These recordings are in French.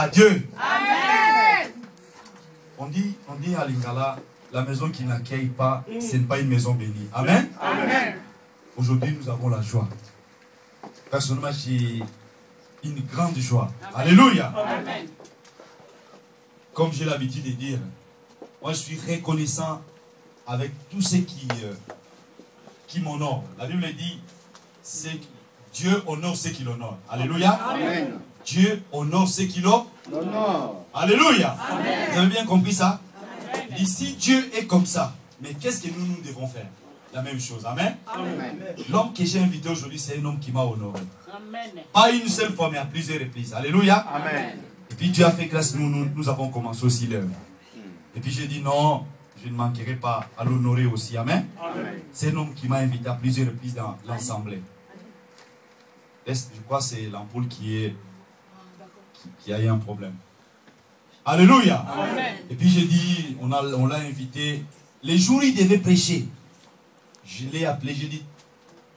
À Dieu. Amen. On dit à Lingala, la maison qui n'accueille pas, ce n'est pas une maison bénie. Amen. Amen. Aujourd'hui, nous avons la joie. Personnellement, j'ai une grande joie. Amen. Alléluia. Amen. Comme j'ai l'habitude de dire, moi je suis reconnaissant avec tous ceux qui m'honorent. La Bible dit, Dieu honore ceux qui l'honorent. Alléluia. Amen. Dieu honore ceux qui l'honorent. Alléluia. Amen. Vous avez bien compris ça? Et si Dieu est comme ça, mais qu'est-ce que nous devons faire? La même chose. Amen. L'homme que j'ai invité aujourd'hui, c'est un homme qui m'a honoré. Amen. Pas une seule fois, mais à plusieurs reprises. Alléluia. Amen. Et puis Dieu a fait grâce, nous avons commencé aussi l'œuvre. Et puis j'ai dit non, je ne manquerai pas à l'honorer aussi. Amen. C'est un homme qui m'a invité à plusieurs reprises dans l'assemblée. Je crois que c'est l'ampoule qui a eu un problème. Alléluia. Amen. Et puis j'ai dit, on l'a invité. Les jours où il devait prêcher, je l'ai appelé, j'ai dit,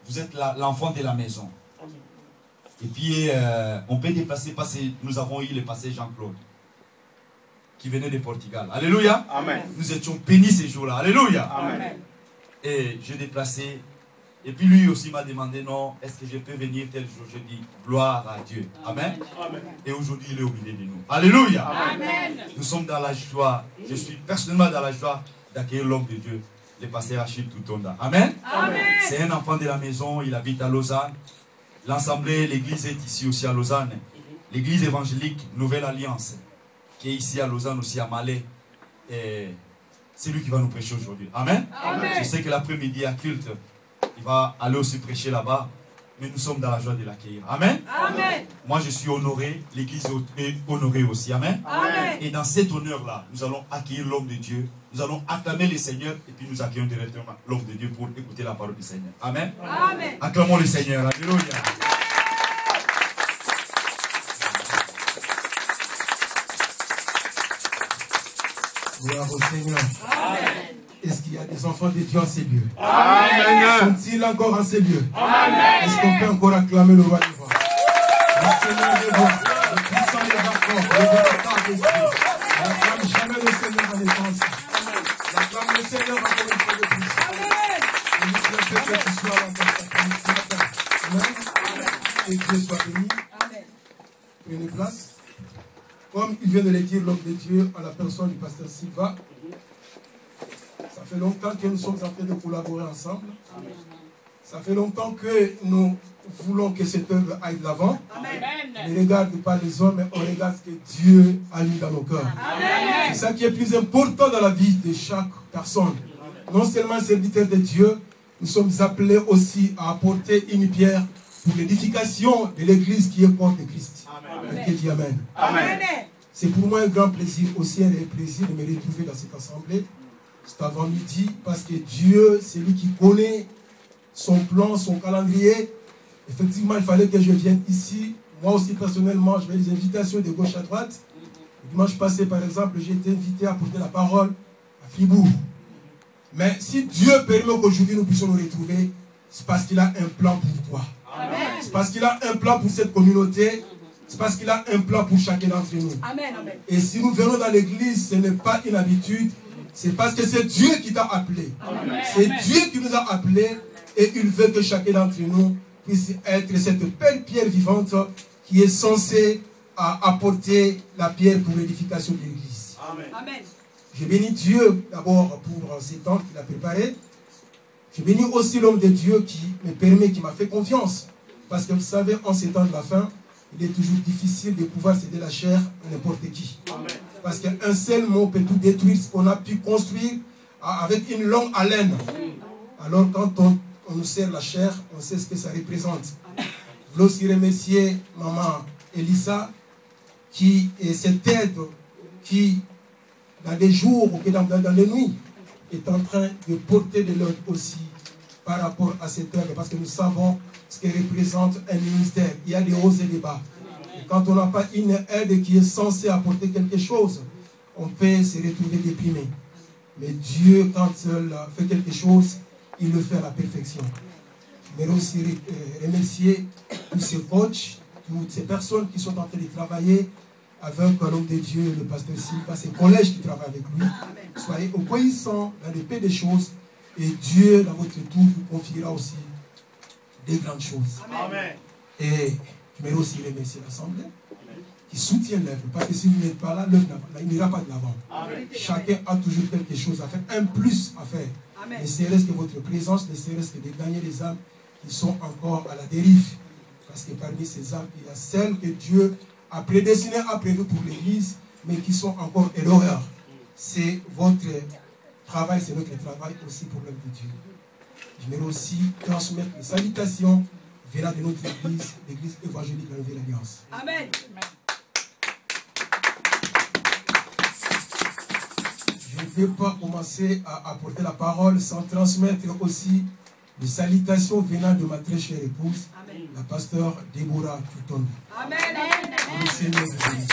vous êtes l'enfant de la maison. Et puis on peut déplacer parce que nous avons eu le passé Jean-Claude qui venait de Portugal. Alléluia. Amen. Nous étions bénis ces jours-là. Alléluia. Amen. Et j'ai déplacé. Et puis lui aussi m'a demandé, non, est-ce que je peux venir tel jour? J'ai dit, gloire à Dieu. Amen. Amen. Et aujourd'hui, il est au milieu de nous. Alléluia. Amen. Nous sommes dans la joie. Je suis personnellement dans la joie d'accueillir l'homme de Dieu, le pasteur Achille Toutonda. Amen. Amen. C'est un enfant de la maison, il habite à Lausanne. L'Assemblée, l'église est ici aussi à Lausanne. L'église évangélique Nouvelle Alliance, qui est ici à Lausanne aussi à Malais. Et c'est lui qui va nous prêcher aujourd'hui. Amen. Amen. Je sais que l'après-midi à culte, il va aller aussi prêcher là-bas. Mais nous sommes dans la joie de l'accueillir. Amen. Amen. Moi je suis honoré, l'église est honorée aussi. Amen. Amen. Et dans cet honneur-là, nous allons accueillir l'homme de Dieu. Nous allons acclamer le Seigneur et puis nous accueillons directement l'homme de Dieu pour écouter la parole du Seigneur. Amen. Amen. Acclamons le Seigneur. Alléluia. Gloire au Seigneur. Amen. Est-ce qu'il y a des enfants de Dieu en ces lieux? Amen. Sont-ils encore en ces lieux? Amen. Est-ce qu'on peut encore acclamer le roi des rois? Le Seigneur des rois, le puissant des rapports, le département des cieux. N'acclame jamais le Seigneur en étant ainsi. N'acclame le Seigneur encore une fois de plus. Et nous souhaitons que tu sois là ce matin. Amen. Et que Dieu soit béni. Prenez place. Comme il vient de le dire, l'homme de Dieu, à la personne du pasteur Silva, ça fait longtemps que nous sommes en train de collaborer ensemble. Amen. Ça fait longtemps que nous voulons que cette œuvre aille de l'avant. Ne regarde pas les hommes, mais on regarde ce que Dieu a mis dans nos cœurs. C'est ça qui est plus important dans la vie de chaque personne. Non seulement serviteur de Dieu, nous sommes appelés aussi à apporter une pierre pour l'édification de l'église qui est porte de Christ. Amen. Qui dit Amen. Amen. C'est pour moi un grand plaisir, aussi un plaisir de me retrouver dans cette assemblée. C'est avant-midi, parce que Dieu, c'est lui qui connaît son plan, son calendrier. Effectivement, il fallait que je vienne ici. Moi aussi, personnellement, je vais des invitations de gauche à droite. Le dimanche passé, par exemple, j'ai été invité à porter la parole à Fribourg. Mais si Dieu permet qu'aujourd'hui nous puissions nous retrouver, c'est parce qu'il a un plan pour toi. C'est parce qu'il a un plan pour cette communauté. C'est parce qu'il a un plan pour chacun d'entre nous. Amen, amen. Et si nous venons dans l'église, ce n'est pas une habitude. C'est parce que c'est Dieu qui t'a appelé. C'est Dieu qui nous a appelés. Et il veut que chacun d'entre nous puisse être cette belle pierre vivante qui est censée apporter la pierre pour l'édification de l'église. Amen. Je bénis Dieu d'abord pour ces temps qu'il a préparés. Je bénis aussi l'homme de Dieu qui me permet, qui m'a fait confiance. Parce que vous savez, en ces temps de la fin, il est toujours difficile de pouvoir céder la chair à n'importe qui. Amen. Parce qu'un seul mot peut tout détruire ce qu'on a pu construire avec une longue haleine. Alors quand on nous sert la chair, on sait ce que ça représente. Je voulais aussi remercier maman Elisa, qui est cette aide qui, dans les jours ou dans les nuits, est en train de porter de l'ordre aussi par rapport à cette œuvre. Parce que nous savons ce que représente un ministère. Il y a des hauts et des bas. Et quand on n'a pas une aide qui est censée apporter quelque chose, on peut se retrouver déprimé. Mais Dieu, quand il fait quelque chose, il le fait à la perfection. Je voudrais aussi remercier tous ces coachs, toutes ces personnes qui sont en train de travailler avec l'homme de Dieu, le pasteur Silva, ses collèges qui travaillent avec lui. Soyez obéissants dans les paix des choses et Dieu, dans votre tour, vous confiera aussi des grandes choses. Amen. Et je voudrais aussi remercier l'Assemblée qui soutient l'œuvre. Parce que si vous n'êtes pas là, l'œuvre n'ira pas de l'avant. Chacun a toujours quelque chose à faire, un plus à faire. Ne serait-ce que votre présence, ne serait-ce que de gagner les âmes qui sont encore à la dérive. Parce que parmi ces âmes, il y a celles que Dieu a prédestinées, a prévues pour l'Église, mais qui sont encore erreurs. C'est votre travail, c'est notre travail aussi pour l'œuvre de Dieu. Je voudrais aussi transmettre les salutations venant de notre Église, l'Église évangélique de la Nouvelle Alliance. Amen. Je ne peux pas commencer à apporter la parole sans transmettre aussi les salutations venant de ma très chère épouse, amen, la pasteur Déborah Tutonda. Amen. Le Seigneur vous bénisse.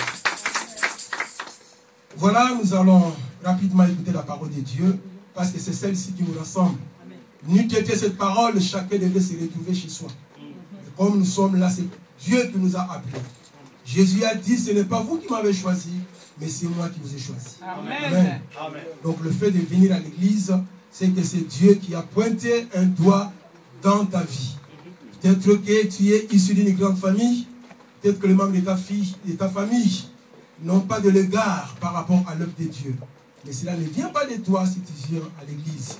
Voilà, nous allons rapidement écouter la parole de Dieu, parce que c'est celle-ci qui nous rassemble. N'eût été cette parole, chacun devait se retrouver chez soi. Et comme nous sommes là, c'est Dieu qui nous a appelés. Jésus a dit, ce n'est pas vous qui m'avez choisi, mais c'est moi qui vous ai choisi. Amen. Amen. Amen. Donc le fait de venir à l'église, c'est que c'est Dieu qui a pointé un doigt dans ta vie. Peut-être que tu es issu d'une grande famille, peut-être que les membres de ta fille, de ta famille, n'ont pas de l'égard par rapport à l'œuvre de Dieu. Mais cela ne vient pas de toi si tu viens à l'église.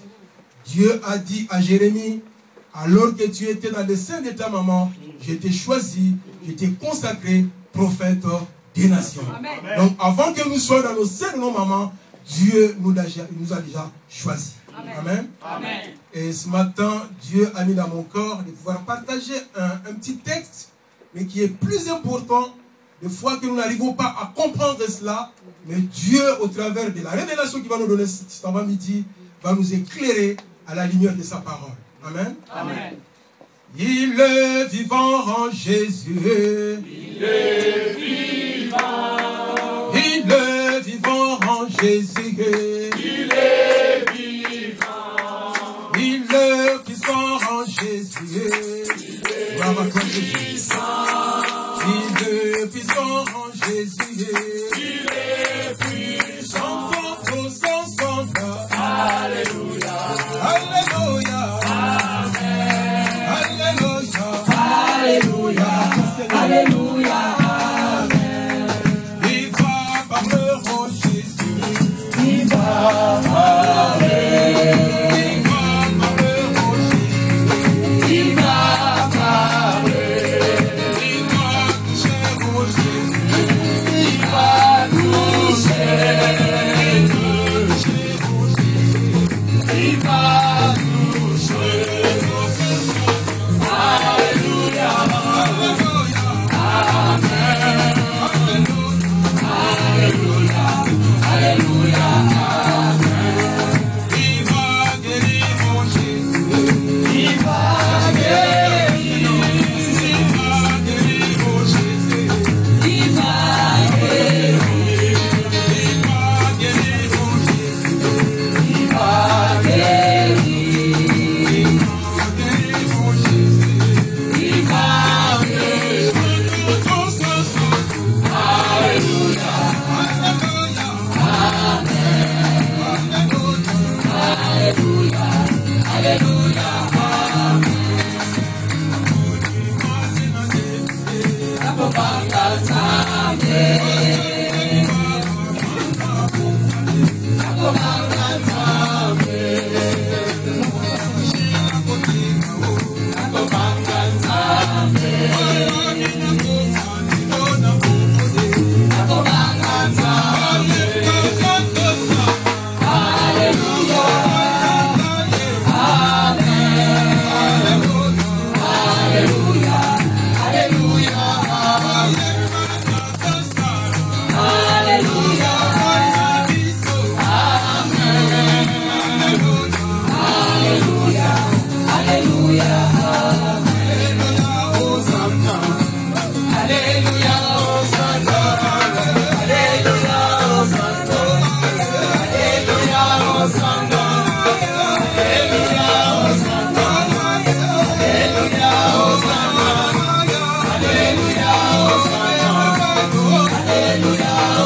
Dieu a dit à Jérémie, alors que tu étais dans le sein de ta maman, je t'ai choisi, je t'ai consacré prophète des nations. Amen. Donc avant que nous soyons dans le sein de nos mamans, Dieu nous a déjà choisis. Amen. Amen. Et ce matin, Dieu a mis dans mon corps de pouvoir partager un petit texte, mais qui est plus important, des fois que nous n'arrivons pas à comprendre cela, mais Dieu, au travers de la révélation qu'il va nous donner cet avant-midi, va nous éclairer à la lumière de sa parole. Amen. Amen. Il est vivant en Jésus. Il est vivant. Il est vivant en Jésus. Il est vivant. Il est puissant en Jésus. Il est puissant. Il est puissant en Jésus.